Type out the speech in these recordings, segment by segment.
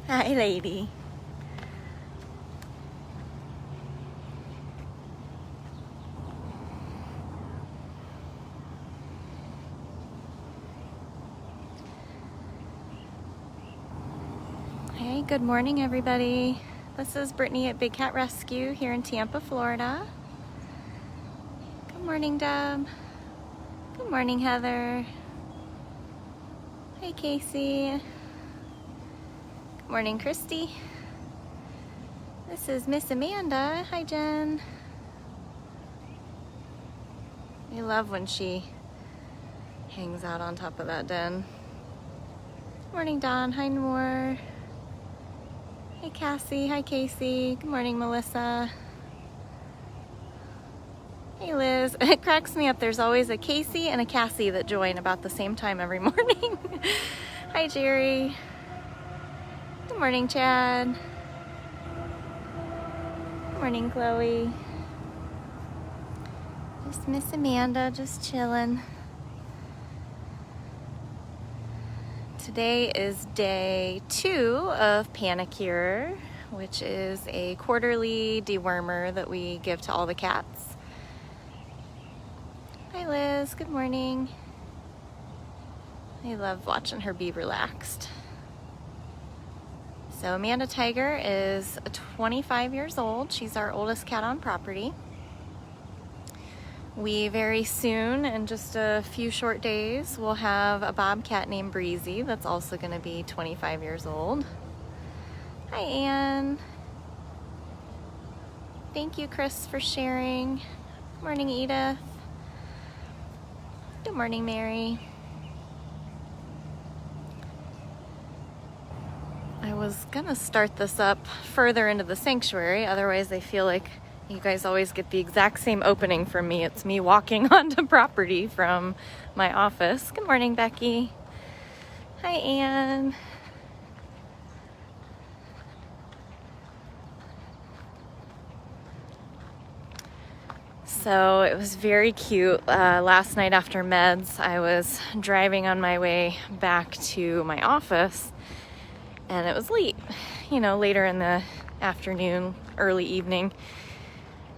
Hi, lady. Hey, good morning, everybody. This is Brittany at Big Cat Rescue here in Tampa, Florida. Good morning, Deb. Good morning, Heather. Hey, Casey. Good morning, Christy. This is Miss Amanda. Hi, Jen. I love when she hangs out on top of that den. Good morning, Dawn. Hi, Noor. Hey, Cassie. Hi, Casey. Good morning, Melissa. Hey, Liz. It cracks me up. There's always a Casey and a Cassie that join about the same time every morning. Hi, Jerry. Good morning, Chad. Good morning, Chloe. Just Miss Amanda, just chilling. Today is day 2 of Panicure, which is a quarterly dewormer that we give to all the cats. Hi, Liz. Good morning. I love watching her be relaxed. So Amanda Tiger is 25 years old. She's our oldest cat on property. We very soon, in just a few short days, will have a bobcat named Breezy that's also going to be 25 years old. Hi, Anne. Thank you, Chris, for sharing. Good morning, Edith. Good morning, Mary. I was gonna start this up further into the sanctuary, otherwise I feel like you guys always get the exact same opening from me. It's me walking onto property from my office. Good morning, Becky. Hi, Anne. So it was very cute. Last night after meds, I was driving on my way back to my office, and it was late, later in the afternoon, early evening.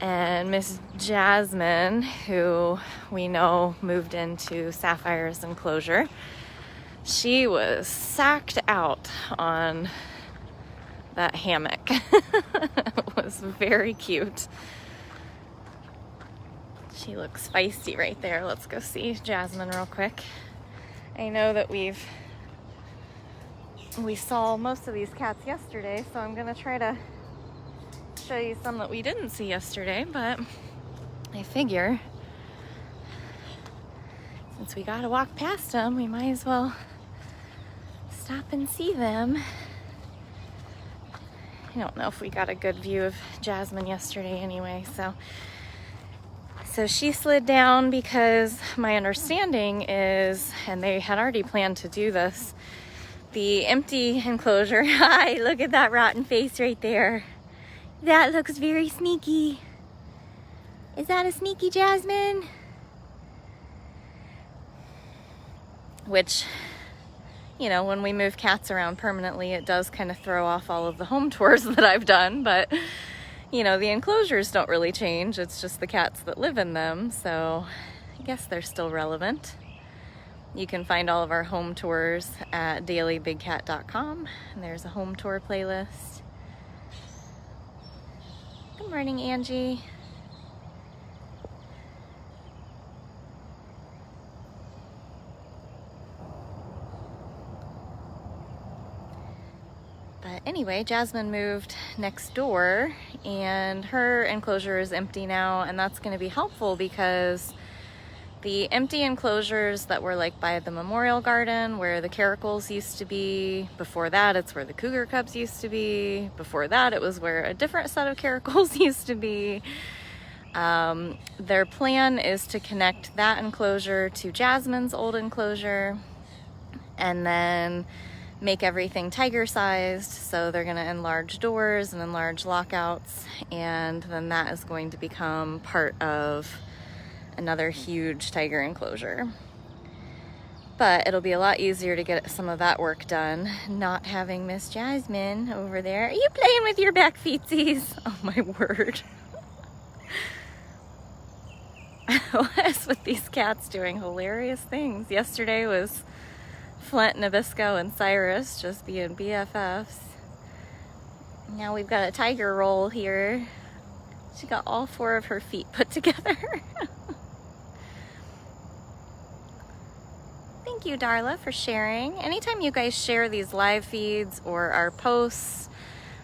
And Miss Jasmine, who we know moved into Sapphire's enclosure, she was sacked out on that hammock. It was very cute. She looks feisty right there. Let's go see Jasmine real quick. I know that we saw most of these cats yesterday, so I'm gonna try to show you some that we didn't see yesterday, but I figure since we gotta walk past them, we might as well stop and see them. I don't know if we got a good view of Jasmine yesterday anyway, so she slid down because my understanding is, and they had already planned to do this, the empty enclosure. Hi, look at that rotten face right there. That looks very sneaky. Is that a sneaky Jasmine? Which, when we move cats around permanently, it does kind of throw off all of the home tours that I've done, but the enclosures don't really change. It's just the cats that live in them, so I guess they're still relevant. You can find all of our home tours at dailybigcat.com, and there's a home tour playlist. Good morning, Angie. But anyway, Jasmine moved next door, and her enclosure is empty now, and that's going to be helpful because the empty enclosures that were like by the memorial garden where the caracals used to be, before that it's where the cougar cubs used to be, before that it was where a different set of caracals used to be. Their plan is to connect that enclosure to Jasmine's old enclosure and then make everything tiger sized, so they're going to enlarge doors and enlarge lockouts, and then that is going to become part of another huge tiger enclosure. But it'll be a lot easier to get some of that work done, not having Miss Jasmine over there. Are you playing with your back feetsies? Oh my word. What is with these cats doing hilarious things? Yesterday was Flint, Nabisco, and Cyrus just being BFFs. Now we've got a tiger roll here. She got all 4 of her feet put together. Thank you, Darla, for sharing. Anytime you guys share these live feeds or our posts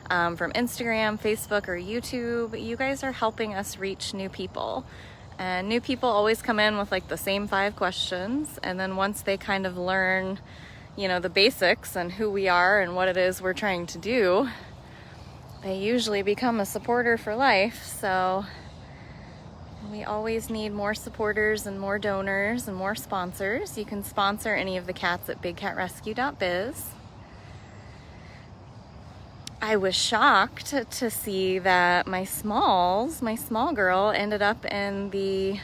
from Instagram, Facebook, or YouTube, you guys are helping us reach new people. And new people always come in with like the same 5 questions. And then once they kind of learn, you know, the basics and who we are and what it is we're trying to do, they usually become a supporter for life. So we always need more supporters and more donors and more sponsors. You can sponsor any of the cats at bigcatrescue.biz. I was shocked to see that my small girl ended up in the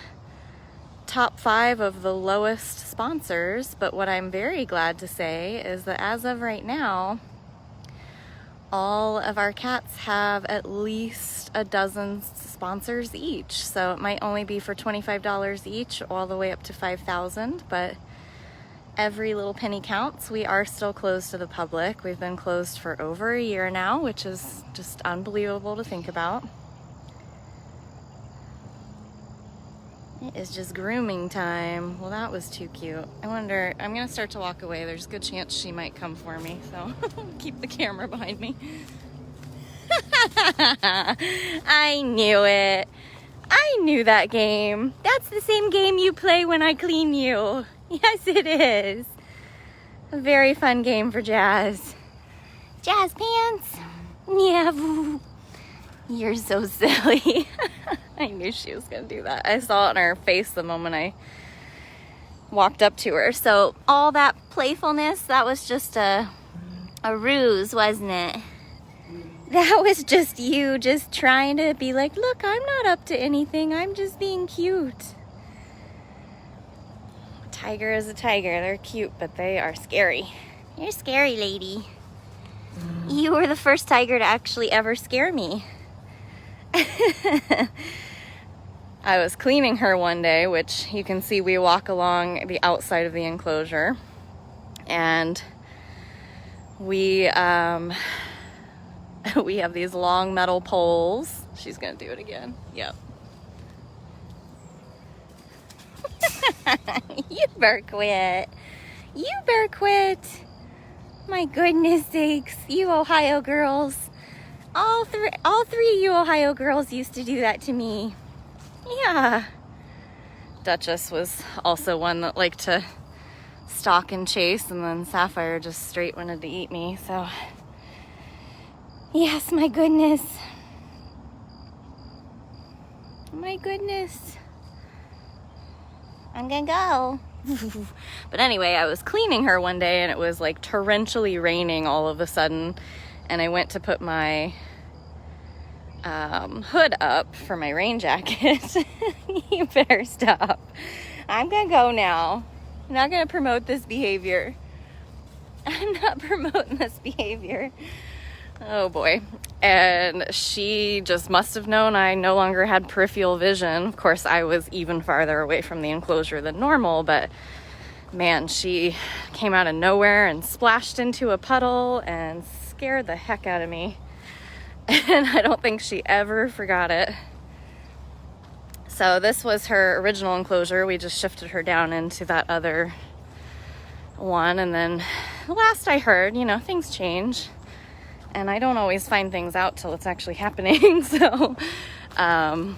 top 5 of the lowest sponsors. But what I'm very glad to say is that as of right now, all of our cats have at least a dozen sponsors each. So it might only be for $25 each, all the way up to $5,000, but every little penny counts. We are still closed to the public. We've been closed for over a year now, which is just unbelievable to think about. It is just grooming time. Well, that was too cute. I wonder, I'm gonna start to walk away. There's a good chance she might come for me, so keep the camera behind me. I knew it. I knew that game. That's the same game you play when I clean you. Yes, it is. A very fun game for Jazz. Jazz pants. Yeah. Boo. You're so silly. I knew she was gonna do that. I saw it in her face the moment I walked up to her. So all that playfulness, that was just a ruse, wasn't it? That was just you just trying to be like, look, I'm not up to anything. I'm just being cute. Tiger is a tiger. They're cute, but they are scary. You're scary, lady. You were the first tiger to actually ever scare me. I was cleaning her one day, which you can see we walk along the outside of the enclosure, and we have these long metal poles. She's gonna do it again. Yep. You better quit. You better quit. My goodness sakes, you Ohio girls. All three of you Ohio girls used to do that to me. Yeah. Duchess was also one that liked to stalk and chase, and then Sapphire just straight wanted to eat me, so. Yes, my goodness. My goodness. I'm gonna go. But anyway, I was cleaning her one day and it was like torrentially raining all of a sudden, and I went to put my hood up for my rain jacket. You better stop. I'm gonna go now. I'm not gonna promote this behavior. I'm not promoting this behavior. Oh boy. And she just must have known I no longer had peripheral vision. Of course, I was even farther away from the enclosure than normal, but man, she came out of nowhere and splashed into a puddle and scared the heck out of me. And I don't think she ever forgot it. So this was her original enclosure. We just shifted her down into that other one. And then last I heard, you know, things change. And I don't always find things out till it's actually happening. So I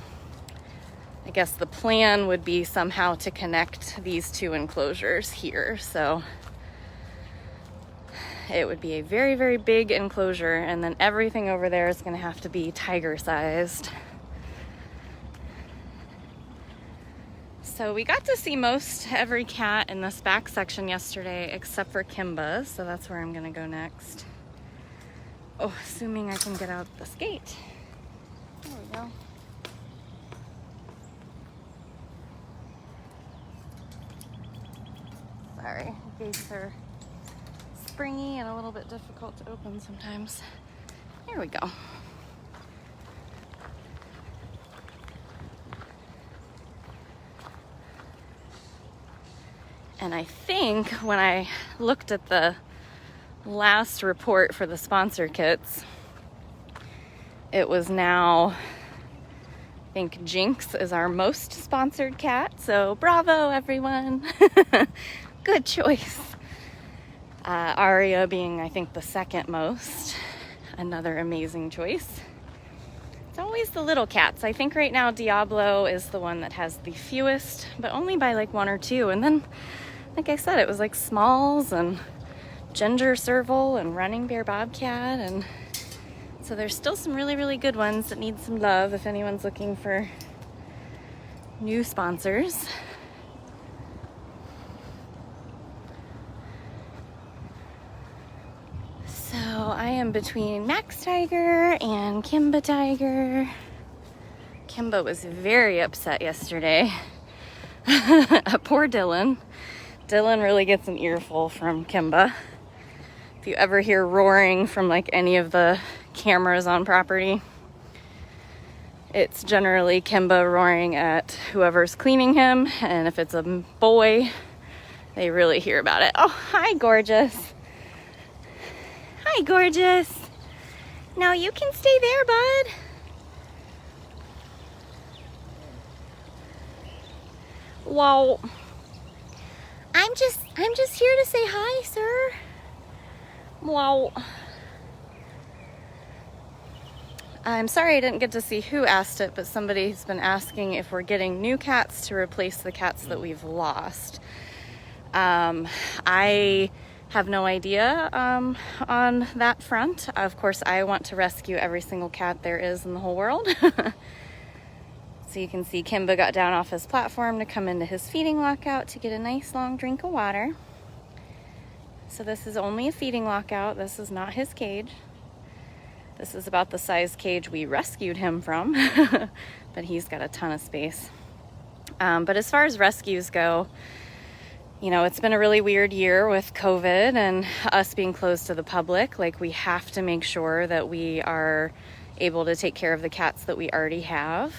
guess the plan would be somehow to connect these two enclosures here. So it would be a very, very big enclosure, and then everything over there is going to have to be tiger-sized. So we got to see most every cat in this back section yesterday except for Kimba, so that's where I'm going to go next. Oh, assuming I can get out this gate. There we go. So Sorry, gates are springy and a little bit difficult to open sometimes. There we go. And I think when I looked at the last report for the sponsor kits, it was now, I think Jinx is our most sponsored cat, so bravo everyone. Good choice. Aria being, I think, the second most. Another amazing choice. It's always the little cats. I think right now Diablo is the one that has the fewest, but only by like 1 or 2. And then, like I said, it was like Smalls and Ginger Serval and Running Bear Bobcat. And so there's still some really, really good ones that need some love if anyone's looking for new sponsors. So I am between Max Tiger and Kimba Tiger. Kimba was very upset yesterday. Poor Dylan. Dylan really gets an earful from Kimba. If you ever hear roaring from like any of the cameras on property, it's generally Kimba roaring at whoever's cleaning him. And if it's a boy, they really hear about it. Oh, hi, gorgeous. Hi, gorgeous. Now you can stay there, bud. Whoa. I'm just here to say hi, sir. Wow. I'm sorry I didn't get to see who asked it, but somebody's been asking if we're getting new cats to replace the cats that we've lost. I have no idea on that front. Of course, I want to rescue every single cat there is in the whole world. So you can see Kimba got down off his platform to come into his feeding lockout to get a nice long drink of water. So this is only a feeding lockout. This is not his cage. This is about the size cage we rescued him from, but he's got a ton of space. But as far as rescues go, you know, it's been a really weird year with COVID and us being closed to the public. Like, we have to make sure that we are able to take care of the cats that we already have.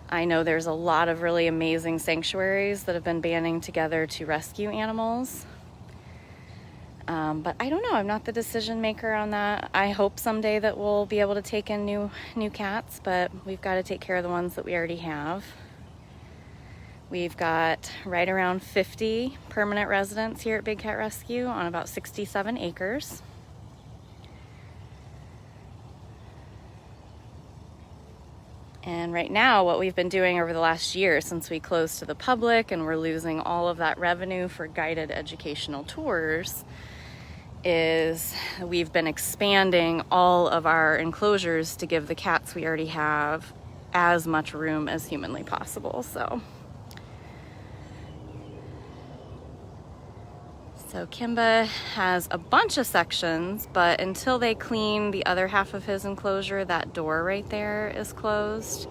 I know there's a lot of really amazing sanctuaries that have been banding together to rescue animals. But I don't know, I'm not the decision maker on that. I hope someday that we'll be able to take in new cats, but we've got to take care of the ones that we already have. We've got right around 50 permanent residents here at Big Cat Rescue on about 67 acres. And right now, what we've been doing over the last year since we closed to the public and we're losing all of that revenue for guided educational tours is we've been expanding all of our enclosures to give the cats we already have as much room as humanly possible. So Kimba has a bunch of sections, but until they clean the other half of his enclosure, that door right there is closed.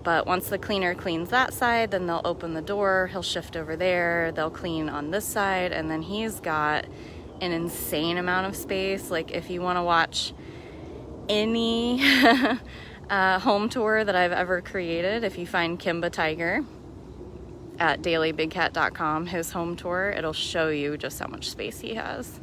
But once the cleaner cleans that side, then they'll open the door, he'll shift over there, they'll clean on this side, and then he's got an insane amount of space. Like, if you want to watch any home tour that I've ever created, if you find Kimba Tiger at dailybigcat.com, his home tour, it'll show you just how much space he has.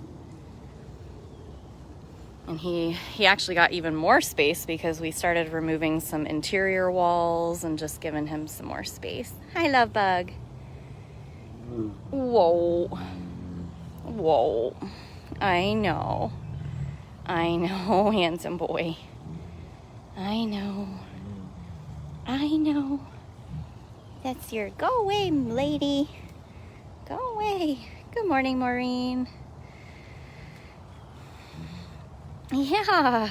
And he actually got even more space because we started removing some interior walls and just giving him some more space. Hi, love bug. Whoa. Whoa. I know, handsome boy. I know. That's your, go away, lady. Go away. Good morning, Maureen. Yeah.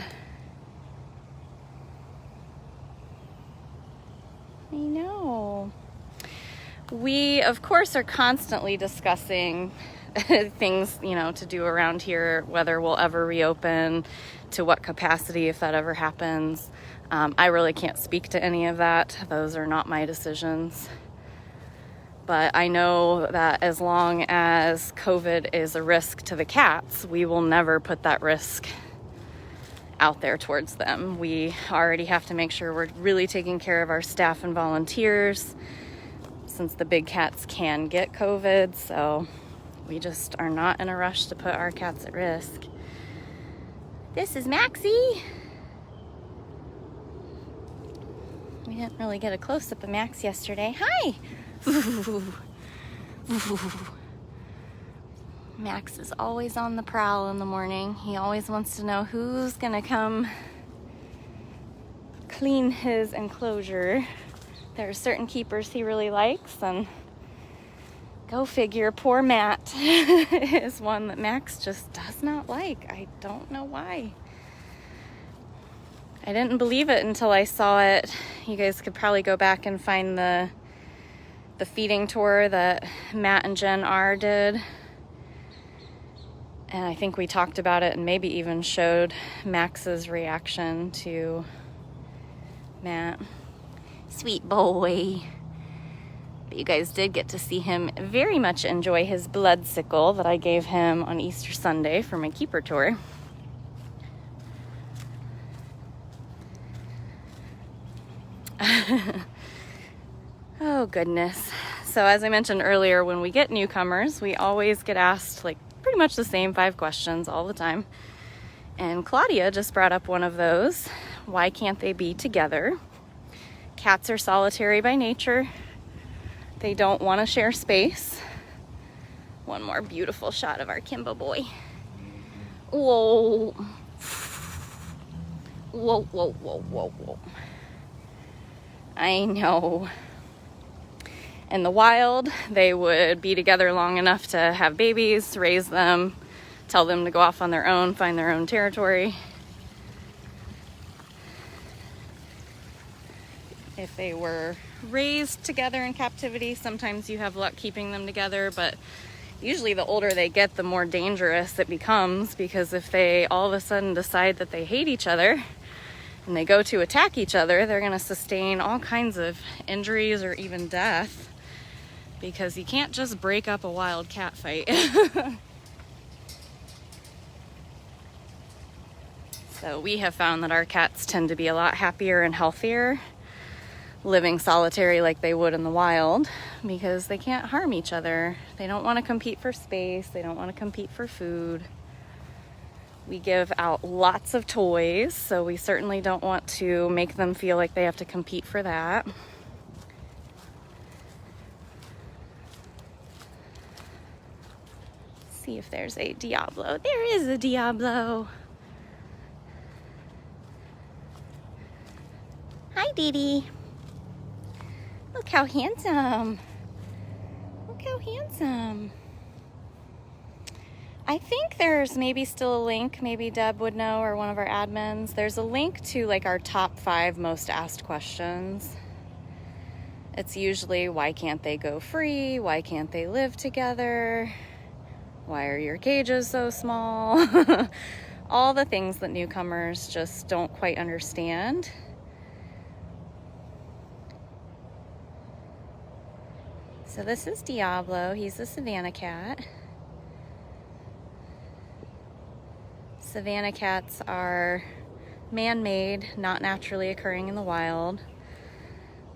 I know. We, of course, are constantly discussing things, you know, to do around here, whether we'll ever reopen, to what capacity, if that ever happens. I really can't speak to any of that. Those are not my decisions. But I know that as long as COVID is a risk to the cats, we will never put that risk out there towards them. We already have to make sure we're really taking care of our staff and volunteers, since the big cats can get COVID. So we just are not in a rush to put our cats at risk. This is Maxie. We didn't really get a close-up of Max yesterday. Hi! Max is always on the prowl in the morning. He always wants to know who's gonna come clean his enclosure. There are certain keepers he really likes, and go figure, poor Matt is one that Max just does not like. I don't know why. I didn't believe it until I saw it. You guys could probably go back and find the feeding tour that Matt and Jen R did. And I think we talked about it and maybe even showed Max's reaction to Matt. Sweet boy. But you guys did get to see him very much enjoy his blood sickle that I gave him on Easter Sunday for my keeper tour. Oh goodness. So as I mentioned earlier, when we get newcomers, we always get asked like pretty much the same 5 questions all the time. And Claudia just brought up one of those. Why can't they be together? Cats are solitary by nature. They don't want to share space. One more beautiful shot of our Kimba boy. Whoa. Whoa, whoa, whoa, whoa, whoa. I know. In the wild, they would be together long enough to have babies, raise them, tell them to go off on their own, find their own territory. If they were raised together in captivity, sometimes you have luck keeping them together, but usually the older they get, the more dangerous it becomes, because if they all of a sudden decide that they hate each other and they go to attack each other, they're going to sustain all kinds of injuries or even death, because you can't just break up a wild cat fight. So we have found that our cats tend to be a lot happier and healthier living solitary like they would in the wild, because they can't harm each other. They don't want to compete for space. They don't want to compete for food. We give out lots of toys, so we certainly don't want to make them feel like they have to compete for that. See if there's a Diablo. There is a Diablo. Hi, Dee. Look how handsome. Look how handsome. I think there's maybe still a link, maybe Deb would know, or one of our admins. There's a link to like our top 5 most asked questions. It's usually, why can't they go free? Why can't they live together? Why are your cages so small? All the things that newcomers just don't quite understand. So this is Diablo. He's the Savannah Cat. Savannah cats are man-made, not naturally occurring in the wild.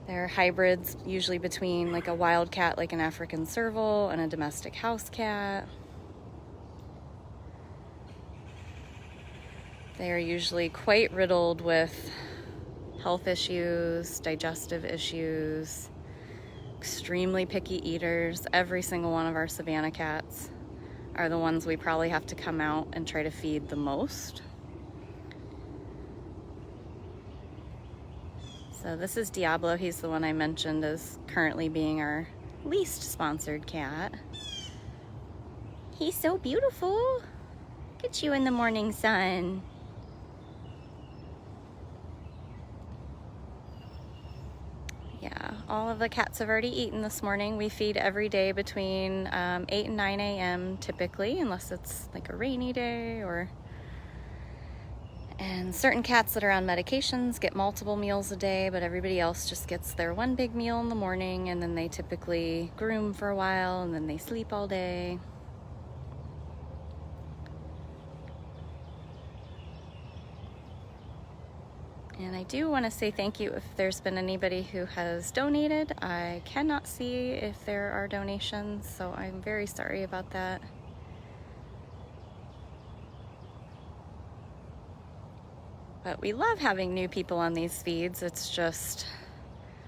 They're hybrids, usually between like a wild cat, like an African Serval, and a domestic house cat. They are usually quite riddled with health issues, digestive issues, extremely picky eaters. Every single one of our Savannah cats are the ones we probably have to come out and try to feed the most. So this is Diablo. He's the one I mentioned as currently being our least sponsored cat. He's so beautiful. Look at you in the morning sun. Yeah, all of the cats have already eaten this morning. We feed every day between 8 and 9 a.m. typically, unless it's like a rainy day or And certain cats that are on medications get multiple meals a day, but everybody else just gets their one big meal in the morning, and then they typically groom for a while, and then they sleep all day. And I do want to say thank you if there's been anybody who has donated. I cannot see if there are donations, so I'm very sorry about that. But we love having new people on these feeds. It's just,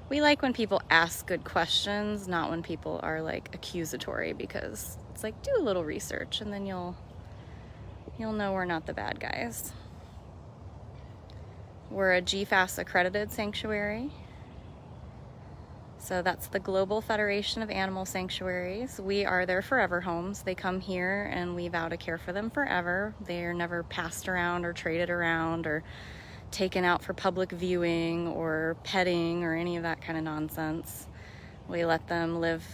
we like when people ask good questions, not when people are like accusatory, because it's like, do a little research and then you'll know we're not the bad guys. We're a GFAS accredited sanctuary. So that's the Global Federation of Animal Sanctuaries. We are their forever homes. They come here and we vow to care for them forever. They are never passed around or traded around or taken out for public viewing or petting or any of that kind of nonsense. We let them live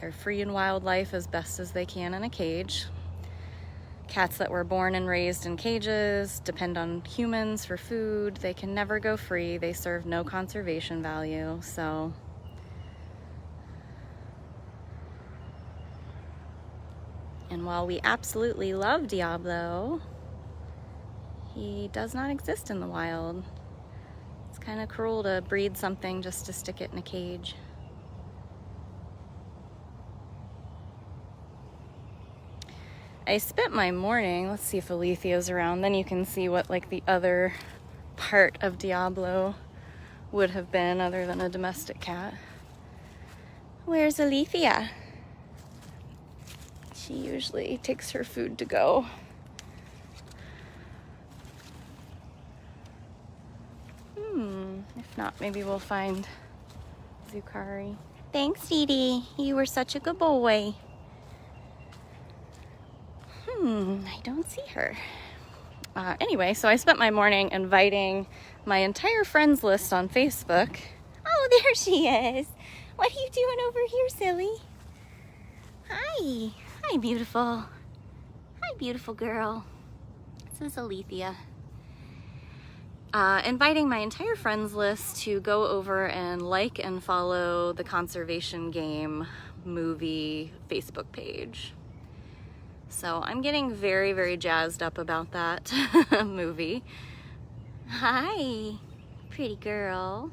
their free and wild life as best as they can in a cage. Cats that were born and raised in cages depend on humans for food. They can never go free. They serve no conservation value. So and while we absolutely love Diablo, he does not exist in the wild. It's kind of cruel to breed something just to stick it in a cage. I spent my morning, let's see if Illithia's around, then you can see what like the other part of Diablo would have been other than a domestic cat. Where's Illithia? She usually takes her food to go. If not, maybe we'll find Zucari. Thanks, Dee Dee. You were such a good boy. I don't see her. Anyway, so I spent my morning inviting my entire friends list on Facebook. Oh, there she is. What are you doing over here, silly? Hi. Hi, beautiful. Hi, beautiful girl. This is Illithia. Inviting my entire friends list to go over and like and follow the Conservation Game movie Facebook page. So I'm getting very, very jazzed up about that movie. Hi, pretty girl.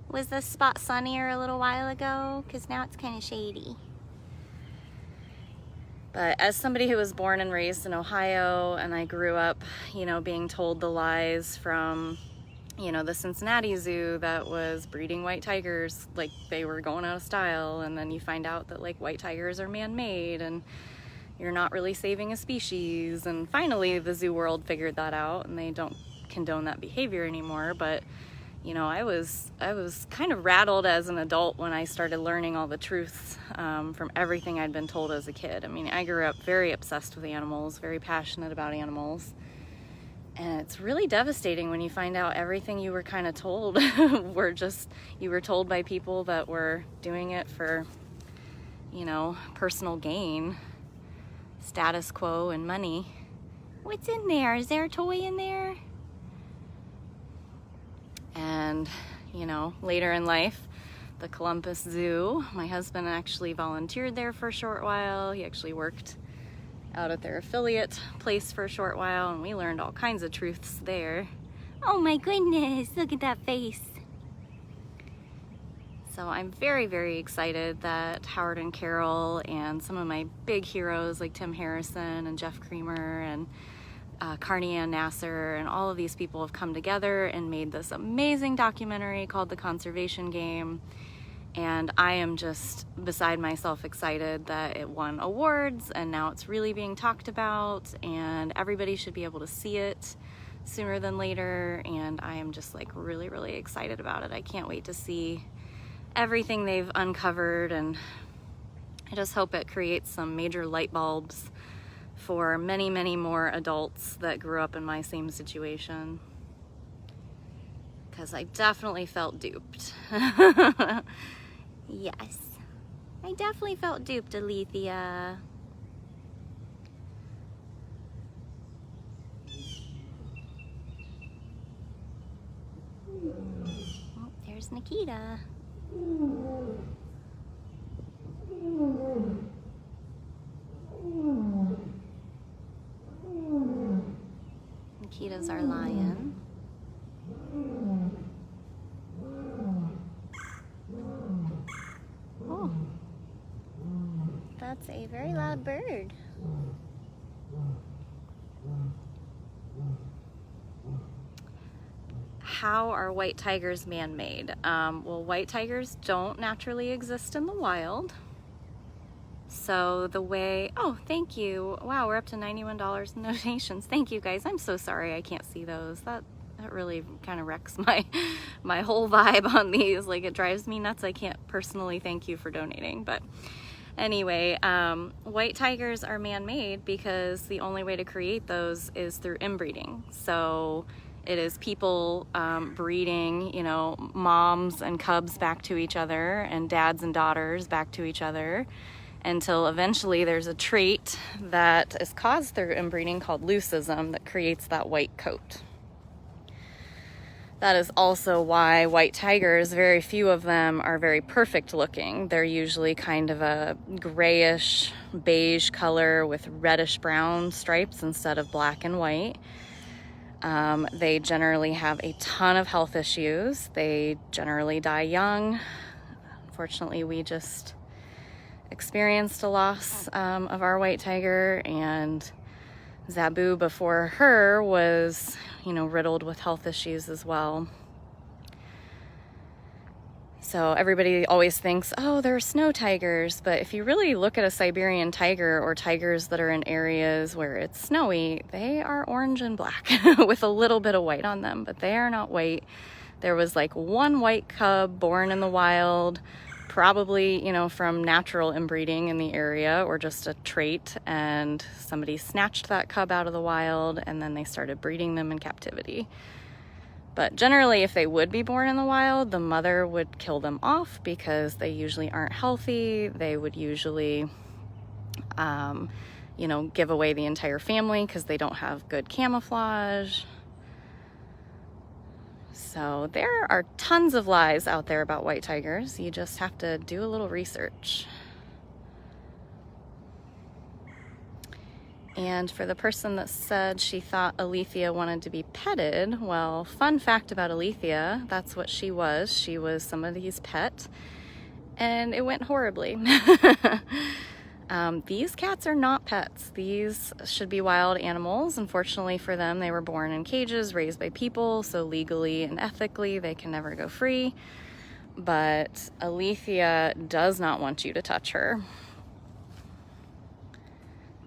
Was this spot sunnier a little while ago? Because now it's kind of shady. But as somebody who was born and raised in Ohio, and I grew up, you know, being told the lies from, you know, the Cincinnati Zoo that was breeding white tigers like they were going out of style, and then you find out that like white tigers are man-made and you're not really saving a species, and finally the zoo world figured that out and they don't condone that behavior anymore. But you know, I was kind of rattled as an adult when I started learning all the truths from everything I'd been told as a kid. I mean, I grew up very obsessed with animals, very passionate about animals. And it's really devastating when you find out everything you were kind of told you were told by people that were doing it for, you know, personal gain, status quo, and money. What's in there? Is there a toy in there? And, you know, later in life, the Columbus Zoo, my husband actually volunteered there for a short while. He actually worked out at their affiliate place for a short while, and we learned all kinds of truths there. Oh my goodness, look at that face. So I'm very, very excited that Howard and Carol and some of my big heroes like Tim Harrison and Jeff Creamer and Carney Ann Nasser and all of these people have come together and made this amazing documentary called The Conservation Game. And I am just beside myself excited that it won awards and now it's really being talked about and everybody should be able to see it sooner than later. And I am just like really, really excited about it. I can't wait to see everything they've uncovered, and I just hope it creates some major light bulbs for many, many more adults that grew up in my same situation. Because I definitely felt duped. Yes, I definitely felt duped, Illithia. Nikita. Nikita's our lion. Oh, that's a very loud bird. How are white tigers man-made? Well, white tigers don't naturally exist in the wild. So the way, oh, thank you. Wow, we're up to $91 in donations. Thank you guys. I'm so sorry I can't see those. That really kind of wrecks my whole vibe on these. Like, it drives me nuts. I can't personally thank you for donating. But anyway, white tigers are man-made because the only way to create those is through inbreeding. So it is people breeding, you know, moms and cubs back to each other and dads and daughters back to each other, until eventually there's a trait that is caused through inbreeding called leucism that creates that white coat. That is also why white tigers, very few of them are very perfect looking. They're usually kind of a grayish beige color with reddish brown stripes instead of black and white. They generally have a ton of health issues. They generally die young. Unfortunately, we just experienced a loss of our white tiger, and Zabu before her was, you know, riddled with health issues as well. So everybody always thinks, oh, they're snow tigers, but if you really look at a Siberian tiger or tigers that are in areas where it's snowy, they are orange and black with a little bit of white on them, but they are not white. There was like one white cub born in the wild, probably, you know, from natural inbreeding in the area or just a trait, and somebody snatched that cub out of the wild and then they started breeding them in captivity. But generally, if they would be born in the wild, the mother would kill them off because they usually aren't healthy. They would usually, you know, give away the entire family because they don't have good camouflage. So there are tons of lies out there about white tigers. You just have to do a little research. And for the person that said she thought Illithia wanted to be petted, well, fun fact about Illithia, that's what she was. She was somebody's pet, and it went horribly. These cats are not pets. These should be wild animals. Unfortunately for them, they were born in cages, raised by people, so legally and ethically they can never go free. But Illithia does not want you to touch her.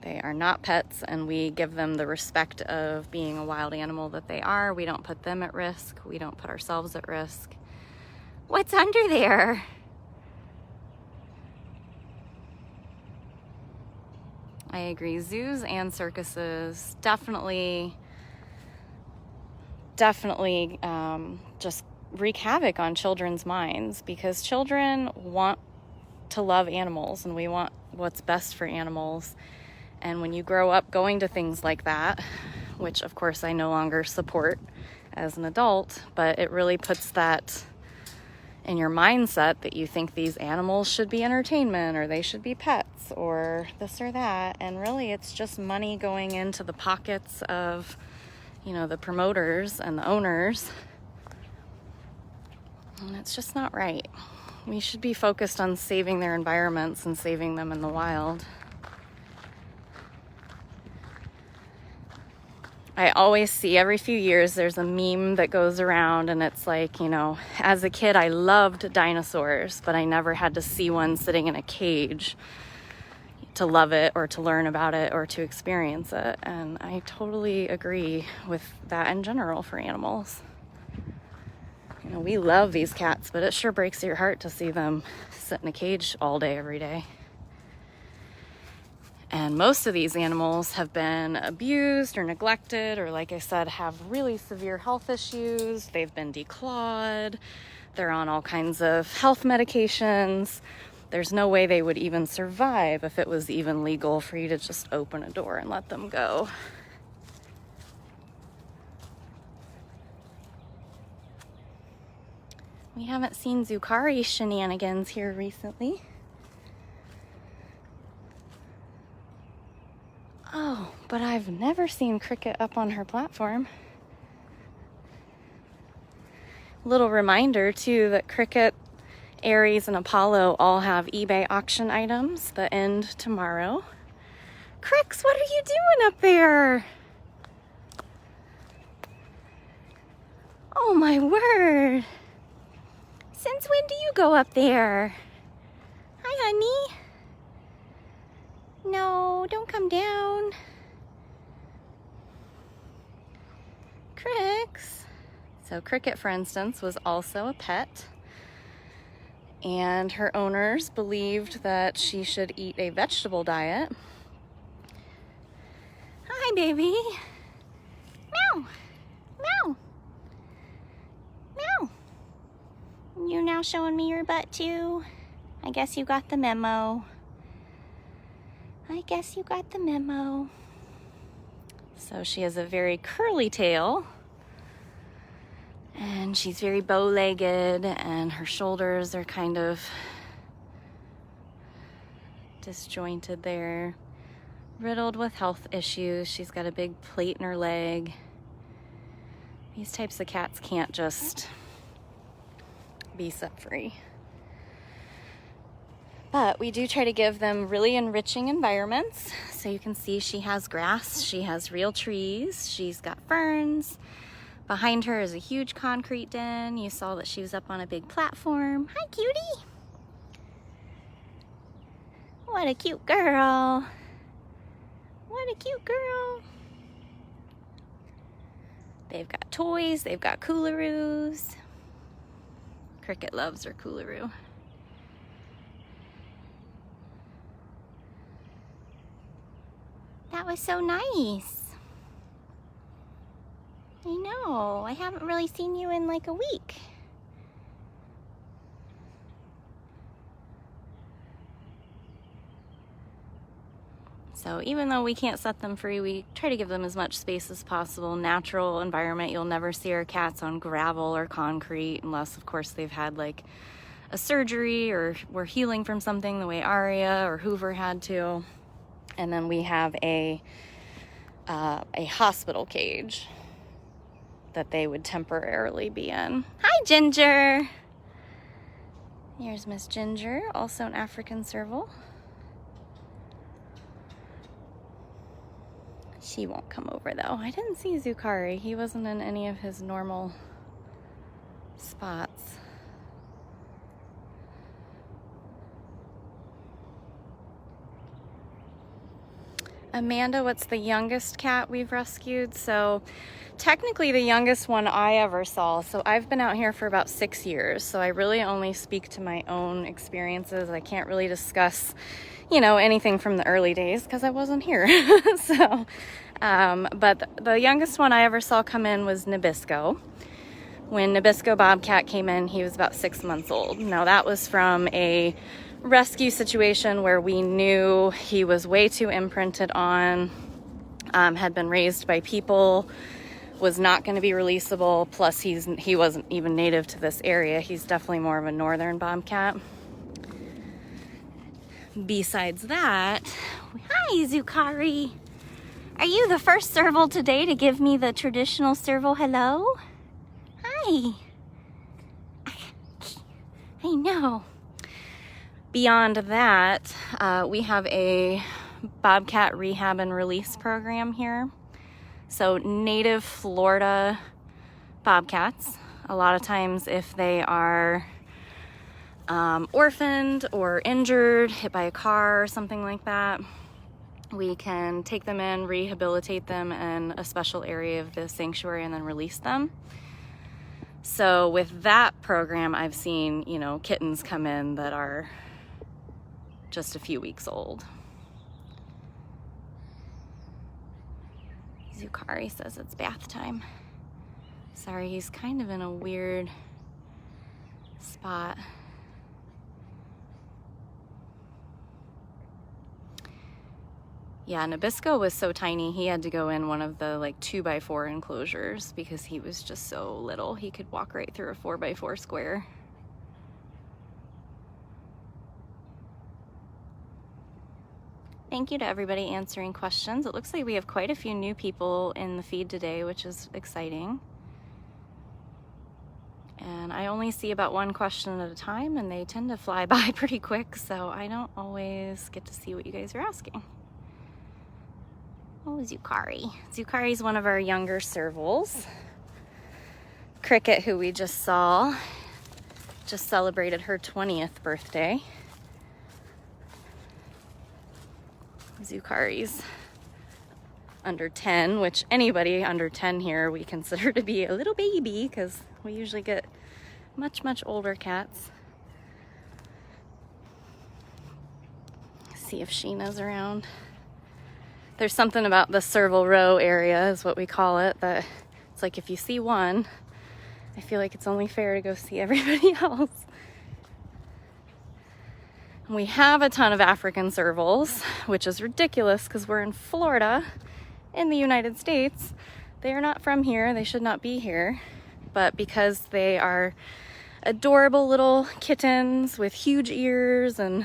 They are not pets, and we give them the respect of being a wild animal that they are. We don't put them at risk. We don't put ourselves at risk. What's under there? I agree. Zoos and circuses definitely just wreak havoc on children's minds, because children want to love animals and we want what's best for animals. And when you grow up going to things like that, which of course I no longer support as an adult, but it really puts that in your mindset that you think these animals should be entertainment or they should be pets or this or that. And really it's just money going into the pockets of, you know, the promoters and the owners. And it's just not right. We should be focused on saving their environments and saving them in the wild. I always see every few years there's a meme that goes around and it's like, you know, as a kid I loved dinosaurs, but I never had to see one sitting in a cage to love it or to learn about it or to experience it. And I totally agree with that in general for animals. You know, we love these cats, but it sure breaks your heart to see them sit in a cage all day, every day. And most of these animals have been abused or neglected, or like I said, have really severe health issues. They've been declawed. They're on all kinds of health medications. There's no way they would even survive if it was even legal for you to just open a door and let them go. We haven't seen Zucari shenanigans here recently. Oh, but I've never seen Kricket up on her platform. Little reminder too that Kricket, Aries, and Apollo all have eBay auction items that end tomorrow. Crix, what are you doing up there? Oh my word. Since when do you go up there? Hi, honey. No, don't come down. Crix. So Kricket, for instance, was also a pet. And her owners believed that she should eat a vegetable diet. Hi, baby. Meow. Meow. Meow. You now showing me your butt too? I guess you got the memo. I guess you got the memo. So she has a very curly tail. And she's very bow-legged, and her shoulders are kind of disjointed there. Riddled with health issues. She's got a big plate in her leg. These types of cats can't just be set free. But we do try to give them really enriching environments. So you can see she has grass, she has real trees, she's got ferns. Behind her is a huge concrete den. You saw that she was up on a big platform. Hi, cutie. What a cute girl. What a cute girl. They've got toys, they've got coolaroos. Kricket loves her coolaroo. That was so nice. I know, I haven't really seen you in like a week. So even though we can't set them free, we try to give them as much space as possible. Natural environment. You'll never see our cats on gravel or concrete unless, of course, they've had like a surgery or were healing from something the way Aria or Hoover had to. And then we have a hospital cage that they would temporarily be in. Hi, Ginger. Here's Miss Ginger, also an African serval. She won't come over though. I didn't see Zucari. He wasn't in any of his normal spots. Amanda, what's the youngest cat we've rescued? So technically the youngest one I ever saw. So I've been out here for about 6 years. So I really only speak to my own experiences. I can't really discuss, you know, anything from the early days because I wasn't here. So, but the youngest one I ever saw come in was Nabisco. When Nabisco Bobcat came in, he was about 6 months old. Now that was from a rescue situation where we knew he was way too imprinted on, had been raised by people, was not going to be releasable, plus he wasn't even native to this area. He's definitely more of a northern bobcat. Besides that, hi Zucari. Are you the first serval today to give me the traditional serval hello? Hi. I know. Beyond that, we have a Bobcat rehab and release program here. So native Florida Bobcats, a lot of times if they are orphaned or injured, hit by a car or something like that, we can take them in, rehabilitate them in a special area of the sanctuary and then release them. So with that program, I've seen, you know, kittens come in that are just a few weeks old. Zucari says it's bath time. Sorry, he's kind of in a weird spot. Yeah, Nabisco was so tiny, he had to go in one of the like 2x4 enclosures because he was just so little. He could walk right through a 4x4 square Thank you to everybody answering questions. It looks like we have quite a few new people in the feed today, which is exciting. And I only see about one question at a time, and they tend to fly by pretty quick, so I don't always get to see what you guys are asking. Oh, Zucari. Zucari is one of our younger servals. Kricket, who we just saw, just celebrated her 20th birthday. Zucari's under 10, which anybody under 10 here we consider to be a little baby, because we usually get much, much older cats. See if Sheena's around. There's something about the Serval row area, is what we call it, that it's like if you see one, I feel like it's only fair to go see everybody else. We have a ton of African servals, which is ridiculous because we're in Florida in the United States. They are not from here. They should not be here. But because they are adorable little kittens with huge ears, and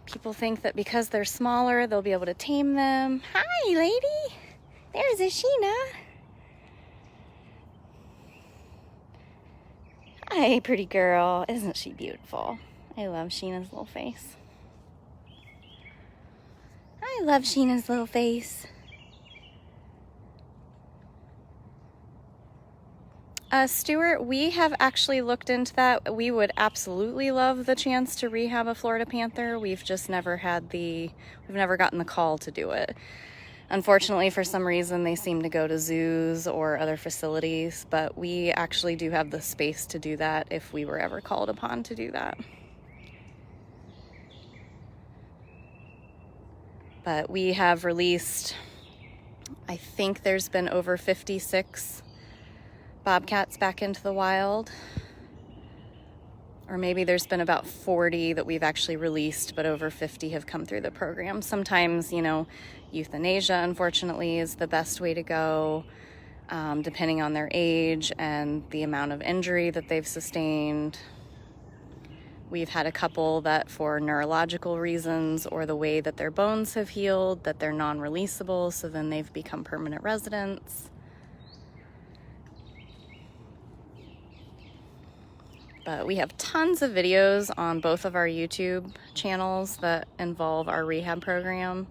people think that because they're smaller, they'll be able to tame them. Hi, lady. There's a Sheena. Hi, pretty girl. Isn't she beautiful? I love Sheena's little face. I love Sheena's little face. Stuart, we have actually looked into that. We would absolutely love the chance to rehab a Florida panther. We've just never we've never gotten the call to do it. Unfortunately, for some reason, they seem to go to zoos or other facilities, but we actually do have the space to do that if we were ever called upon to do that. But we have released, I think there's been over 56 bobcats back into the wild. Or maybe there's been about 40 that we've actually released, but over 50 have come through the program. Sometimes, you know, euthanasia, unfortunately, is the best way to go, depending on their age and the amount of injury that they've sustained. We've had a couple that, for neurological reasons or the way that their bones have healed, that they're non-releasable, so then they've become permanent residents. But we have tons of videos on both of our YouTube channels that involve our rehab program.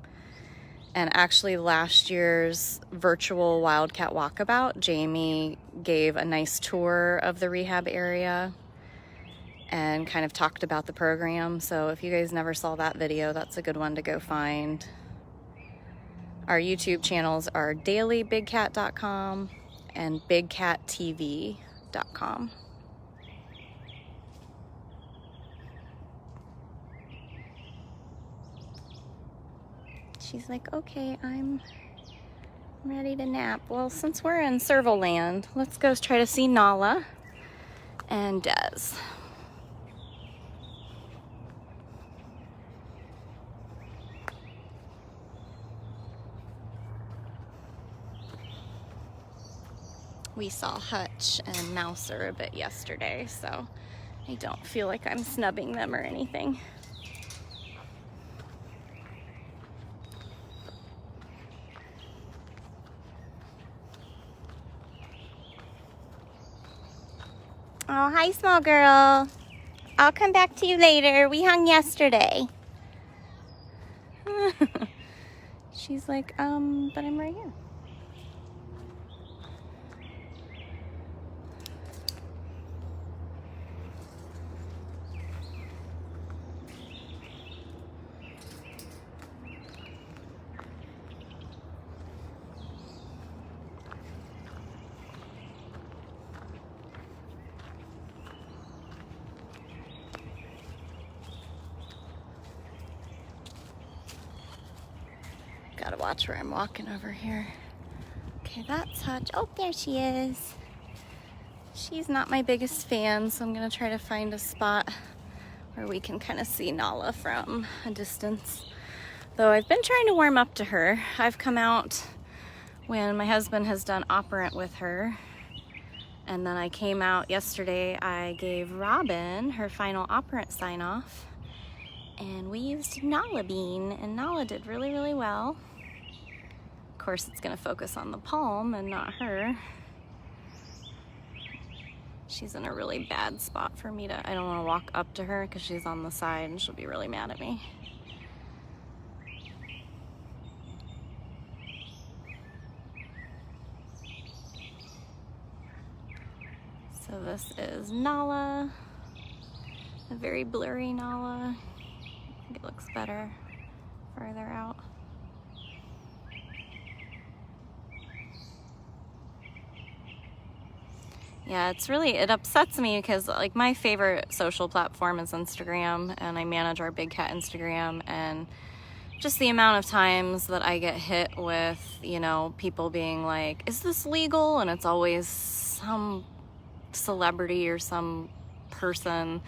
And actually last year's virtual Wildcat Walkabout, Jamie gave a nice tour of the rehab area and kind of talked about the program. So if you guys never saw that video, that's a good one to go find. Our YouTube channels are dailybigcat.com and bigcattv.com. She's like, okay, I'm ready to nap. Well, since we're in Serval land, let's go try to see Nala and Des. We saw Hutch and Mouser a bit yesterday, so I don't feel like I'm snubbing them or anything. Oh, hi, small girl. I'll come back to you later. We hung yesterday. She's like, but I'm right here. Gotta watch where I'm walking over here. Okay, that's Hutch. Oh, there she is. She's not my biggest fan, so I'm gonna try to find a spot where we can kind of see Nala from a distance. Though I've been trying to warm up to her. I've come out when my husband has done operant with her. And then I came out yesterday, I gave Robin her final operant sign-off. And we used Nala Bean, and Nala did really, really well. Of course, it's gonna focus on the palm and not her. She's in a really bad spot for me to, I don't wanna walk up to her because she's on the side and she'll be really mad at me. So this is Nala, a very blurry Nala. I think it looks better farther out. Yeah, it's really, it upsets me because like my favorite social platform is Instagram, and I manage our Big Cat Instagram, and just the amount of times that I get hit with, you know, people being like, is this legal? And it's always some celebrity or some person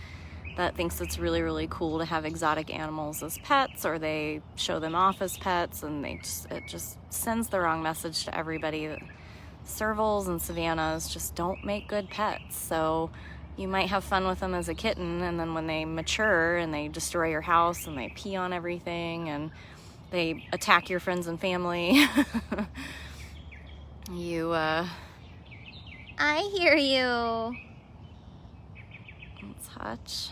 that thinks it's really, really cool to have exotic animals as pets, or they show them off as pets, and it just sends the wrong message to everybody. Servals and Savannahs just don't make good pets. So you might have fun with them as a kitten, and then when they mature and they destroy your house and they pee on everything and they attack your friends and family, you, I hear you. Let's hutch.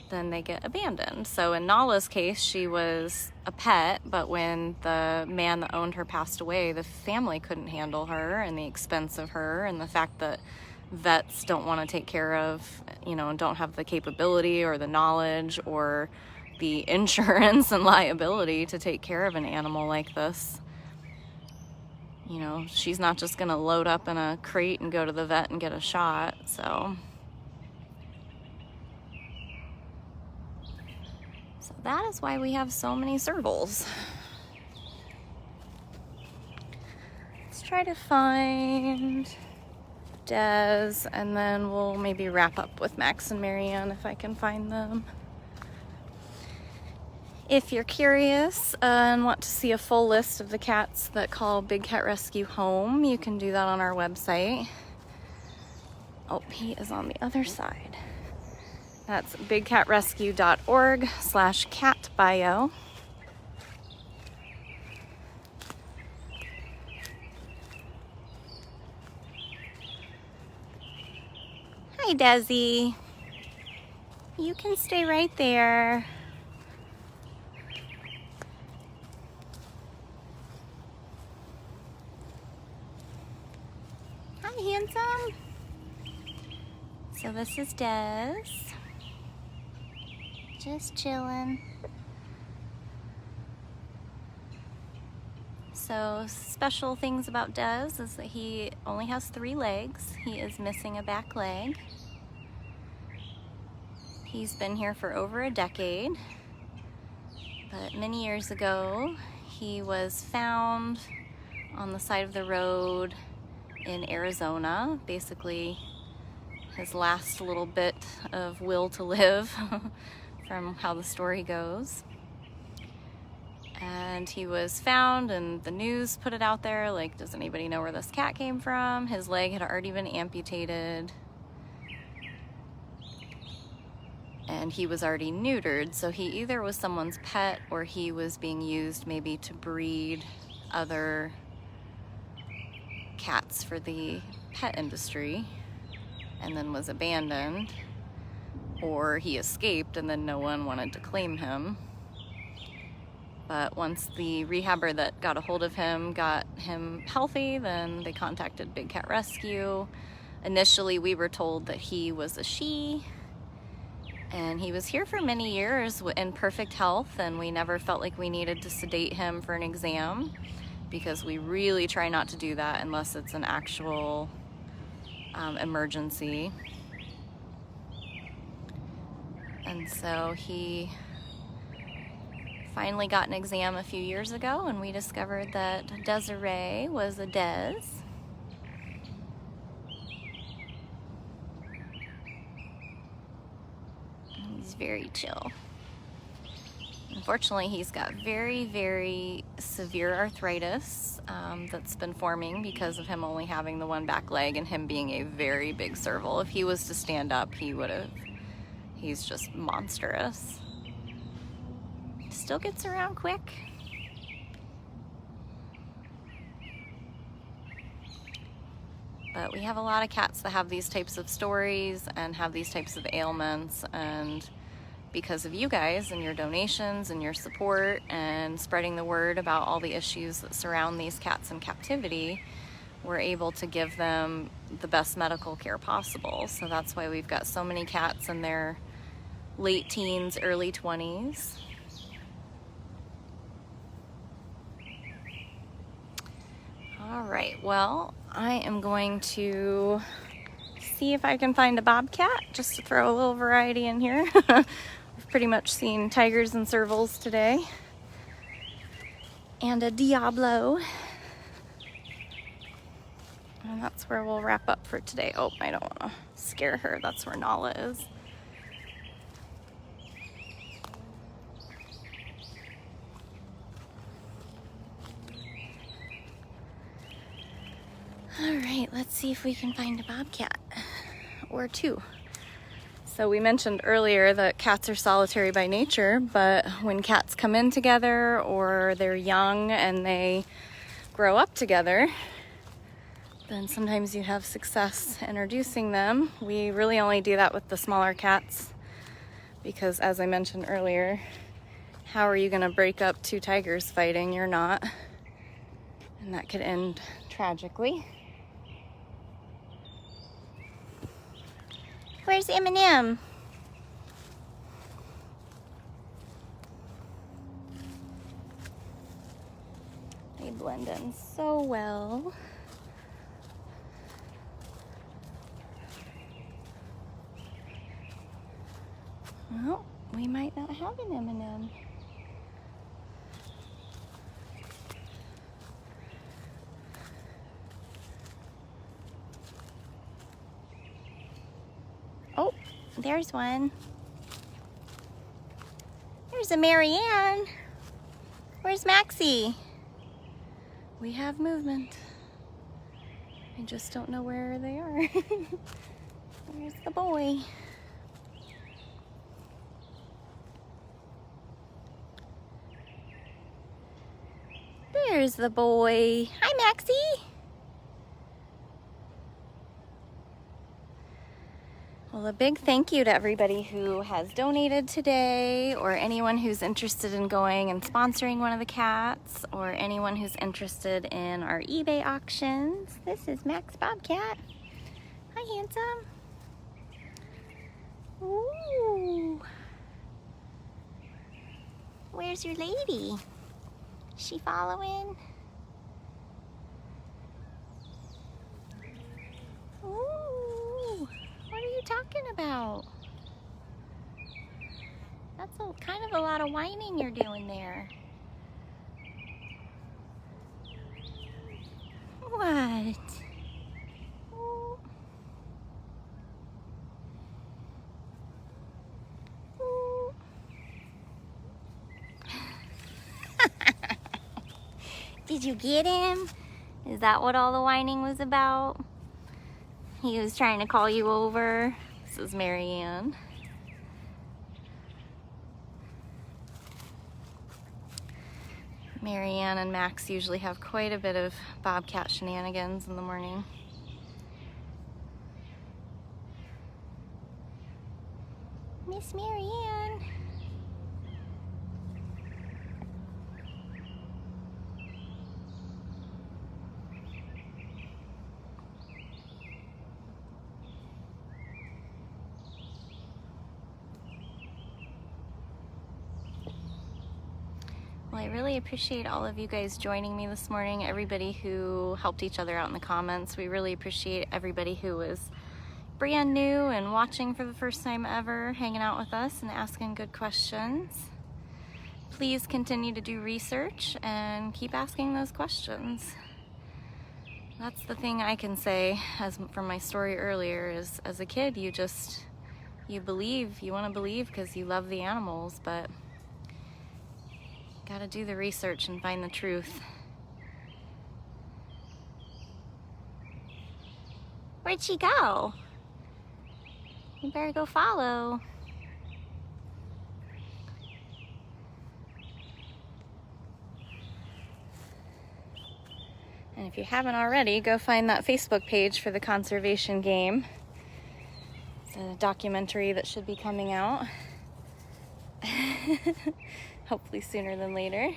Then they get abandoned. So in Nala's case, she was a pet, but when the man that owned her passed away, the family couldn't handle her and the expense of her, and the fact that vets don't want to take care of, you know, and don't have the capability or the knowledge or the insurance and liability to take care of an animal like this. You know, she's not just gonna load up in a crate and go to the vet and get a shot, so that is why we have so many Servals. Let's try to find Des, and then we'll maybe wrap up with Max and MaryAnn if I can find them. If you're curious and want to see a full list of the cats that call Big Cat Rescue home, you can do that on our website. Oh, he is on the other side. That's bigcatrescue.org/catbio. Hi, Desi. You can stay right there. Hi, handsome. So this is Des. Just chilling. So special things about Des is that he only has 3 legs. He is missing a back leg. He's been here for over a decade, but many years ago he was found on the side of the road in Arizona, basically his last little bit of will to live from how the story goes. And he was found, and the news put it out there, like, does anybody know where this cat came from? His leg had already been amputated, and he was already neutered, so he either was someone's pet or he was being used maybe to breed other cats for the pet industry, and then was abandoned, or he escaped and then no one wanted to claim him. But once the rehabber that got a hold of him got him healthy, then they contacted Big Cat Rescue. Initially we were told that he was a she, and he was here for many years in perfect health, and we never felt like we needed to sedate him for an exam, because we really try not to do that unless it's an actual emergency. And so he finally got an exam a few years ago, and we discovered that Desiree was a Des. He's very chill. Unfortunately, he's got very, very severe arthritis that's been forming because of him only having the one back leg and him being a very big serval. If he was to stand up, he would have He's just monstrous. Still gets around quick. But we have a lot of cats that have these types of stories and have these types of ailments, and because of you guys and your donations and your support and spreading the word about all the issues that surround these cats in captivity, we're able to give them the best medical care possible. So that's why we've got so many cats in their late teens, early 20s. All right, well, I am going to see if I can find a bobcat, just to throw a little variety in here. We've pretty much seen tigers and servals today. And a Diablo. And that's where we'll wrap up for today. Oh, I don't want to scare her. That's where Nala is. All right, let's see if we can find a bobcat or two. So we mentioned earlier that cats are solitary by nature, but when cats come in together or they're young and they grow up together, then sometimes you have success introducing them. We really only do that with the smaller cats because, as I mentioned earlier, how are you going to break up two tigers fighting? You're not. And that could end tragically. Where's M&M? They blend in so well. Well, we might not have an M&M. Oh, there's one. There's a MaryAnn. Where's Maxie? We have movement. I just don't know where they are. Where's the boy? There's the boy. Hi, Maxie. Well, a big thank you to everybody who has donated today, or anyone who's interested in going and sponsoring one of the cats, or anyone who's interested in our eBay auctions. This is Max Bobcat. Hi, handsome. Ooh. Where's your lady? Is she following? Ooh. What are you talking about? That's kind of a lot of whining you're doing there. What? Ooh. Ooh. Did you get him? Is that what all the whining was about? He was trying to call you over. This is MaryAnn. MaryAnn and Max usually have quite a bit of bobcat shenanigans in the morning. Miss MaryAnn. Well, I really appreciate all of you guys joining me this morning, everybody who helped each other out in the comments. We really appreciate everybody who was brand new and watching for the first time ever, hanging out with us and asking good questions. Please continue to do research and keep asking those questions. That's the thing I can say, as from my story earlier, is as a kid you believe, you want to believe because you love the animals, but gotta do the research and find the truth. Where'd she go? You better go follow. And if you haven't already, go find that Facebook page for the conservation game. It's a documentary that should be coming out. Hopefully sooner than later.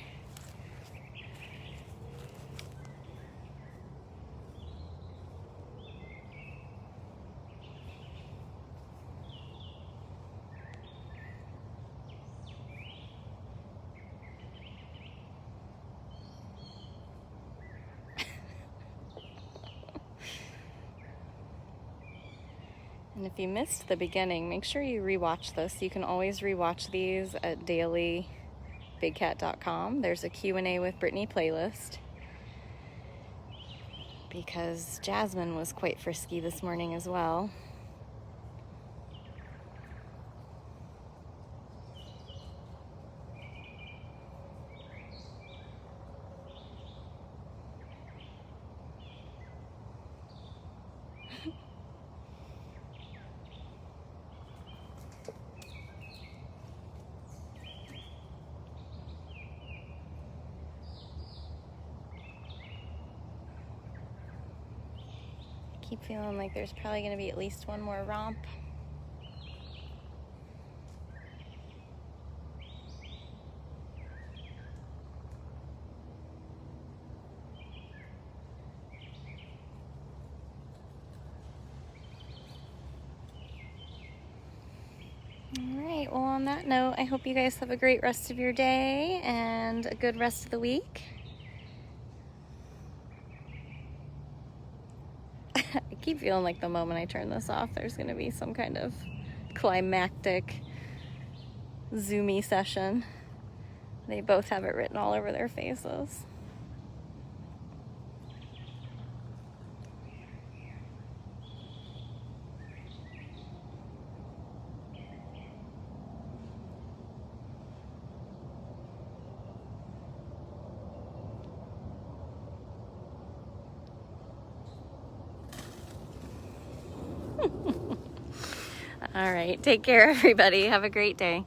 And if you missed the beginning, make sure you rewatch this. You can always rewatch these at dailybigcat.com. There's a Q&A with Brittany playlist. Because Jasmine was quite frisky this morning as well. Keep feeling like there's probably going to be at least one more romp. Alright, well on that note, I hope you guys have a great rest of your day and a good rest of the week. I keep feeling like the moment I turn this off, there's going to be some kind of climactic, zoomy session. They both have it written all over their faces. All right, take care, everybody. Have a great day.